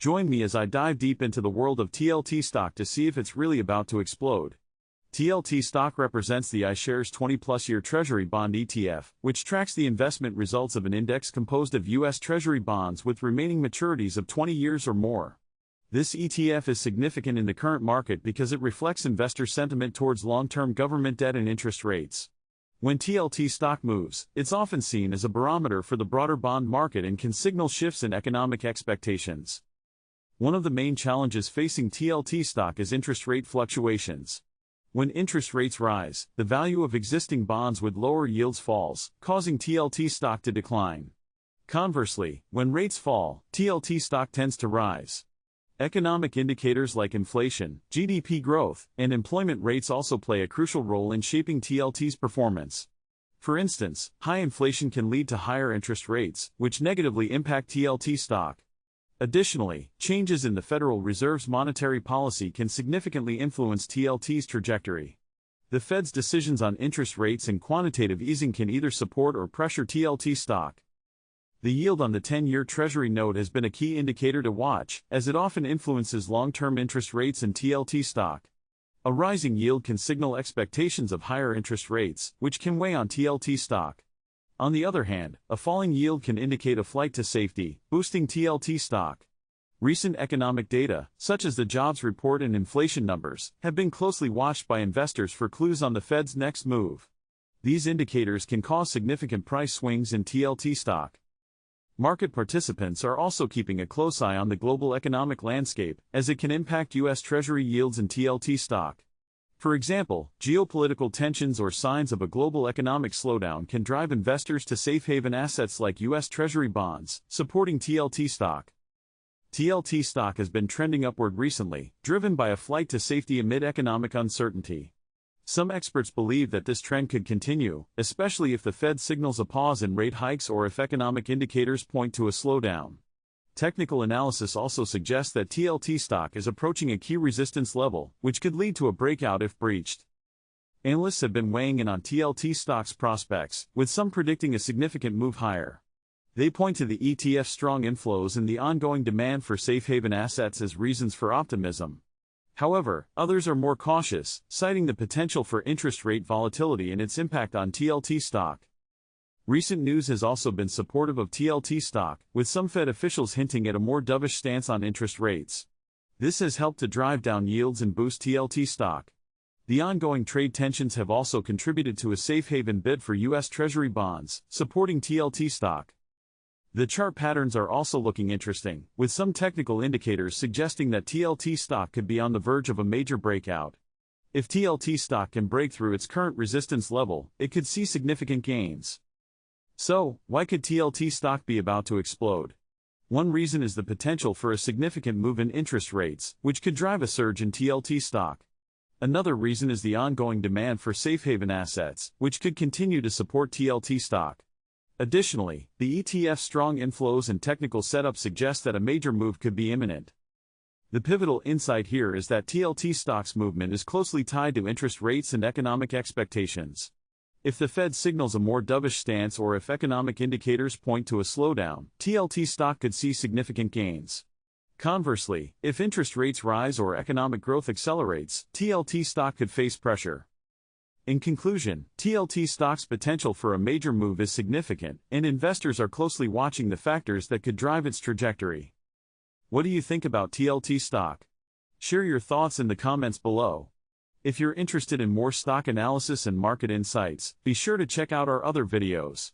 Join me as I dive deep into the world of TLT stock to see if it's really about to explode. TLT stock represents the iShares 20-plus year Treasury bond ETF, which tracks the investment results of an index composed of U.S. Treasury bonds with remaining maturities of 20 years or more. This ETF is significant in the current market because it reflects investor sentiment towards long-term government debt and interest rates. When TLT stock moves, it's often seen as a barometer for the broader bond market and can signal shifts in economic expectations. One of the main challenges facing TLT stock is interest rate fluctuations. When interest rates rise, the value of existing bonds with lower yields falls, causing TLT stock to decline. Conversely, when rates fall, TLT stock tends to rise. Economic indicators like inflation, GDP growth, and employment rates also play a crucial role in shaping TLT's performance. For instance, high inflation can lead to higher interest rates, which negatively impact TLT stock. Additionally, changes in the Federal Reserve's monetary policy can significantly influence TLT's trajectory. The Fed's decisions on interest rates and quantitative easing can either support or pressure TLT stock. The yield on the 10-year Treasury note has been a key indicator to watch, as it often influences long-term interest rates in TLT stock. A rising yield can signal expectations of higher interest rates, which can weigh on TLT stock. On the other hand, a falling yield can indicate a flight to safety, boosting TLT stock. Recent economic data, such as the jobs report and inflation numbers, have been closely watched by investors for clues on the Fed's next move. These indicators can cause significant price swings in TLT stock. Market participants are also keeping a close eye on the global economic landscape, as it can impact U.S. Treasury yields and TLT stock. For example, geopolitical tensions or signs of a global economic slowdown can drive investors to safe haven assets like U.S. Treasury bonds, supporting TLT stock. TLT stock has been trending upward recently, driven by a flight to safety amid economic uncertainty. Some experts believe that this trend could continue, especially if the Fed signals a pause in rate hikes or if economic indicators point to a slowdown. Technical analysis also suggests that TLT stock is approaching a key resistance level, which could lead to a breakout if breached. Analysts have been weighing in on TLT stock's prospects, with some predicting a significant move higher. They point to the ETF's strong inflows and the ongoing demand for safe haven assets as reasons for optimism. However, others are more cautious, citing the potential for interest rate volatility and its impact on TLT stock. Recent news has also been supportive of TLT stock, with some Fed officials hinting at a more dovish stance on interest rates. This has helped to drive down yields and boost TLT stock. The ongoing trade tensions have also contributed to a safe haven bid for U.S. Treasury bonds, supporting TLT stock. The chart patterns are also looking interesting, with some technical indicators suggesting that TLT stock could be on the verge of a major breakout. If TLT stock can break through its current resistance level, it could see significant gains. So, why could TLT stock be about to explode? One reason is the potential for a significant move in interest rates, which could drive a surge in TLT stock. Another reason is the ongoing demand for safe haven assets, which could continue to support TLT stock. Additionally, the ETF's strong inflows and technical setup suggest that a major move could be imminent. The pivotal insight here is that TLT stock's movement is closely tied to interest rates and economic expectations. If the Fed signals a more dovish stance or if economic indicators point to a slowdown, TLT stock could see significant gains. Conversely, if interest rates rise or economic growth accelerates, TLT stock could face pressure. In conclusion, TLT stock's potential for a major move is significant, and investors are closely watching the factors that could drive its trajectory. What do you think about TLT stock? Share your thoughts in the comments below. If you're interested in more stock analysis and market insights, be sure to check out our other videos.